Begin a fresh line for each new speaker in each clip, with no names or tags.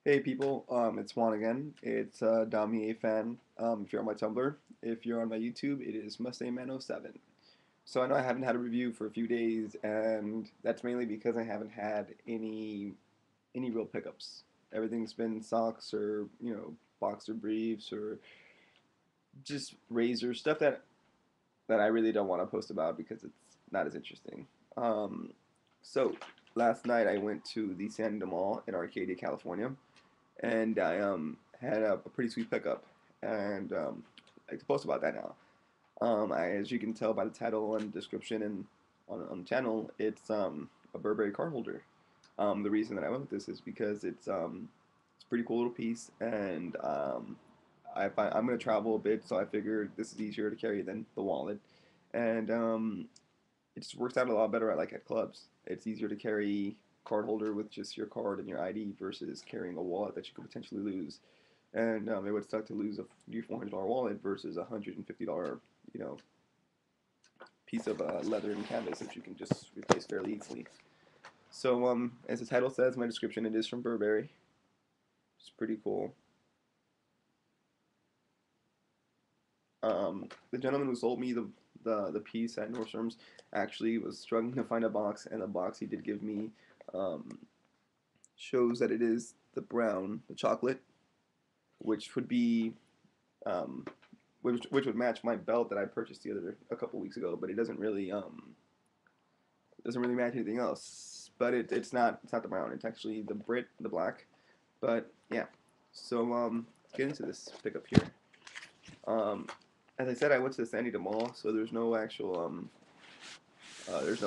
Hey people, it's Juan again. It's Dami A fan. If you're on my Tumblr, if you're on my YouTube, it is MustangMan07. So I know I haven't had a review for a few days, and that's mainly because I haven't had any real pickups. Everything's been socks or boxer briefs or just razors stuff that I really don't want to post about because it's not as interesting. Um, so last night I went to the San Diego Mall in Arcadia, California, and I had a pretty sweet pickup, and I can post about that now. As you can tell by the title and description and on the channel, it's a Burberry card holder. The reason that I went with this is because it's a pretty cool little piece, and I'm gonna travel a bit, so I figured this is easier to carry than the wallet, and it just works out a lot better at clubs. It's easier to carry card holder with just your card and your ID versus carrying a wallet that you could potentially lose. And it would suck to lose a new $400 wallet versus a $150 you know piece of leather and canvas that you can just replace fairly easily. So as the title says, my description, it is from Burberry. It's pretty cool. The gentleman who sold me the piece at Nordstrom's actually was struggling to find a box, and the box he did give me um, shows that it is the brown, the chocolate, which would be um, which would match my belt that I purchased a couple weeks ago, but it doesn't really match anything else. But it's not the brown. It's actually the black. But yeah, so let's get into this pickup here. Um, as I said, I went to the San Diego Mall, so there's no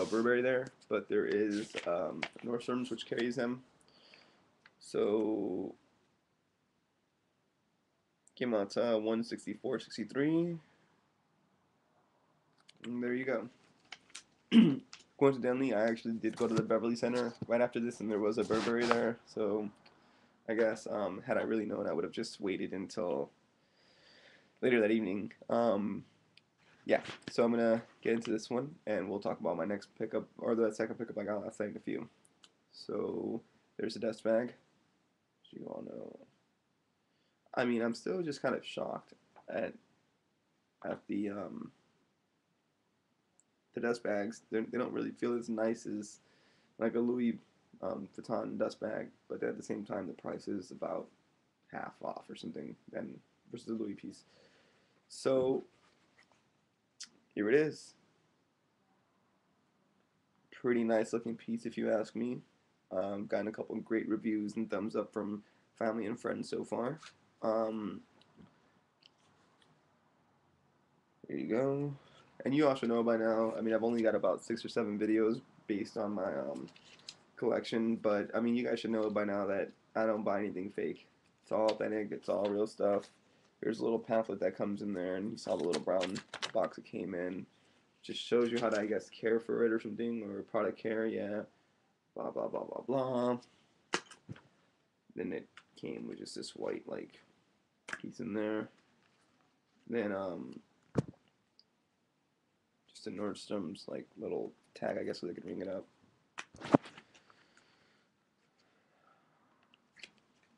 Burberry there, but there is Nordstrom's, which carries them. So came out to 164.63. And there you go. Coincidentally, I actually did go to the Beverly Center right after this, and there was a Burberry there. So I guess had I really known, I would have just waited until later that evening. Yeah, so I'm gonna get into this one, and we'll talk about my next pickup or the second pickup I got last night in a few. So there's a dust bag, as you all know. I mean, I'm still just kind of shocked at at the dust bags. They don't really feel as nice as like a Louis Vuitton dust bag, but at the same time, the price is about half off or something than versus the Louis piece. So here it is. Pretty nice looking piece, if you ask me. Gotten a couple of great reviews and thumbs up from family and friends so far. Um, Here you go. And you also know by now, I mean, I've only got about 6 or 7 videos based on my collection, but I mean, you guys should know by now that I don't buy anything fake. It's all authentic, it's all real stuff. Here's a little pamphlet that comes in there, and you saw the little brown box it came in. Just shows you how to, I guess, care for it or something, or product care, yeah. Blah, blah, blah, blah, blah. Then it came with just this white, like, piece in there. Then, just a Nordstrom's like little tag, I guess, so they could ring it up.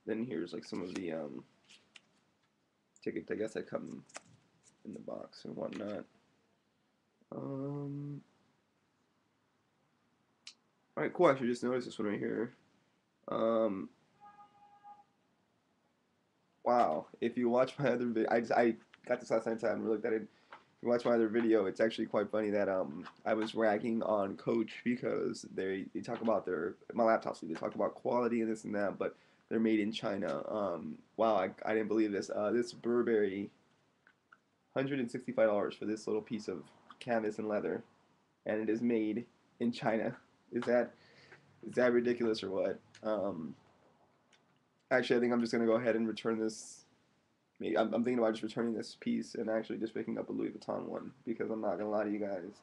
Then here's like some of the tickets, I guess, that come in the box and whatnot. All right, cool. Actually, just noticed this one right here. Um, wow. If you watch my other video, I got this last night, so I haven't really looked at it. If you watch my other video, it's actually quite funny that I was ragging on Coach because they talk about their my laptops. They talk about quality and this and that, but they're made in China. Wow, I didn't believe this. This Burberry, $165 for this little piece of canvas and leather, and it is made in China. Is that ridiculous or what? Actually, I think I'm just gonna go ahead and return this. I'm thinking about just returning this piece and actually just picking up a Louis Vuitton one because I'm not gonna lie to you guys.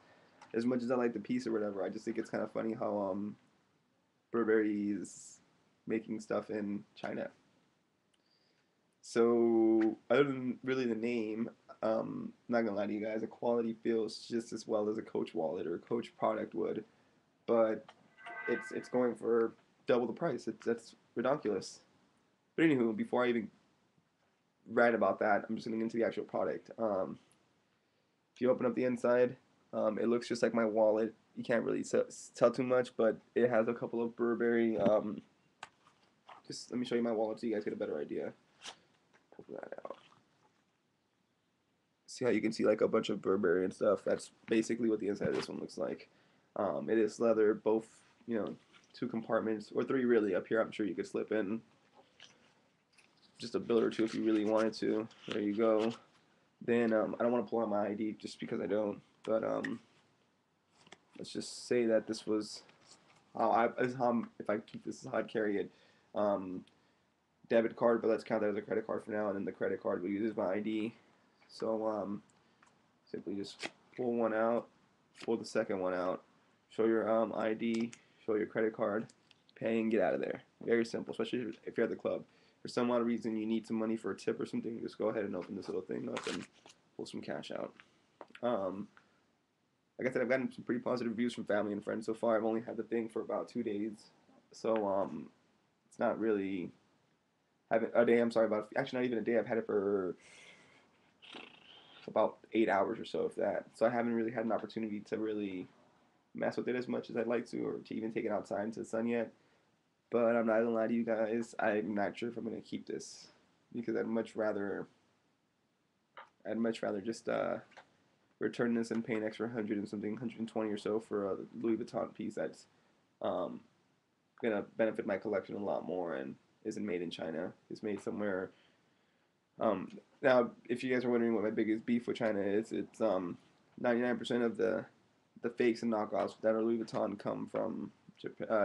As much as I like the piece or whatever, I just think it's kind of funny how Burberry is making stuff in China. So other than really the name, not gonna lie to you guys, the quality feels just as well as a Coach wallet or a Coach product would, but it's going for double the price. That's ridiculous. But anywho, before I even write about that, I'm just getting into the actual product. If you open up the inside, it looks just like my wallet. You can't really tell too much, but it has a couple of Burberry. Just let me show you my wallet so you guys get a better idea. Pull that out. See how you can see like a bunch of Burberry and stuff. That's basically what the inside of this one looks like. It is leather, both, you know, 2 compartments, or 3 really. Up here, I'm sure you could slip in just a bill or 2 if you really wanted to. There you go. Then I don't want to pull out my ID just because I don't. But let's just say that this was if I keep this as how I'd carry it. Debit card, but let's count that as a credit card for now. And then the credit card we use as my ID. So simply just pull one out, pull the second one out, show your ID, show your credit card, pay, and get out of there. Very simple, especially if you're at the club. For some odd reason you need some money for a tip or something, just go ahead and open this little thing up and pull some cash out. Like I said, I've gotten some pretty positive reviews from family and friends so far. I've only had the thing for about 2 days, so it's not really a day. I'm sorry, about actually not even a day. I've had it for about 8 hours or so, if that. So I haven't really had an opportunity to really mess with it as much as I'd like to, or to even take it outside into the sun yet. But I'm not gonna lie to you guys, I'm not sure if I'm gonna keep this because I'd much rather just return this and pay an extra 100 and something, 120 or so for a Louis Vuitton piece that's um, gonna benefit my collection a lot more and isn't made in China. It's made somewhere. Now, if you guys are wondering what my biggest beef with China is, it's 99% of the fakes and knockoffs that are Louis Vuitton come from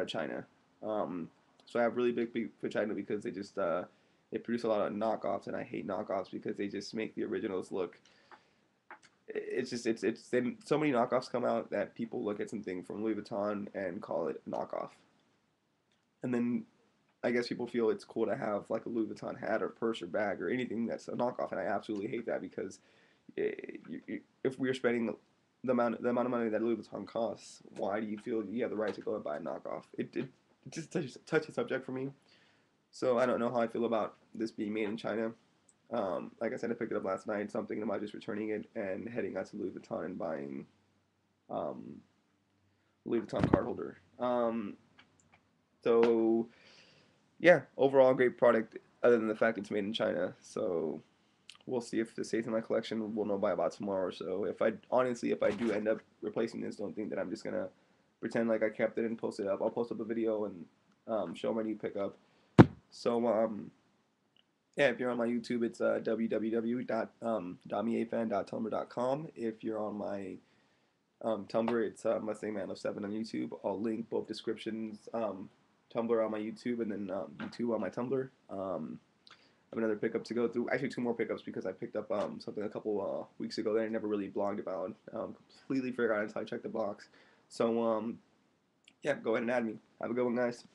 China. So I have really big beef with China because they produce a lot of knockoffs, and I hate knockoffs because they just make the originals look. So many knockoffs come out that people look at something from Louis Vuitton and call it a knockoff, and then I guess people feel it's cool to have like a Louis Vuitton hat or purse or bag or anything that's a knockoff, and I absolutely hate that because if we're spending the amount of money that Louis Vuitton costs, why do you feel you have the right to go and buy a knockoff? It just touches subject for me. So I don't know how I feel about this being made in China. Like I said, I picked it up last night, so I'm thinking about just returning it and heading out to Louis Vuitton and buying um, Louis Vuitton card holder. So yeah, overall great product. Other than the fact it's made in China, so we'll see if this stays in my collection. We'll know by about tomorrow or so. If I do end up replacing this, don't think that I'm just gonna pretend like I kept it and post it up. I'll post up a video and show my new pickup. So yeah, if you're on my YouTube, it's www.damiefan.tumblr.com. If you're on my Tumblr, it's Mustang7 on YouTube. I'll link both descriptions. Tumblr on my YouTube and then YouTube on my Tumblr. I have another pickup to go through. Actually, 2 more pickups because I picked up something a couple weeks ago that I never really blogged about. Completely forgot until I checked the box. So yeah, go ahead and add me. Have a good one, guys.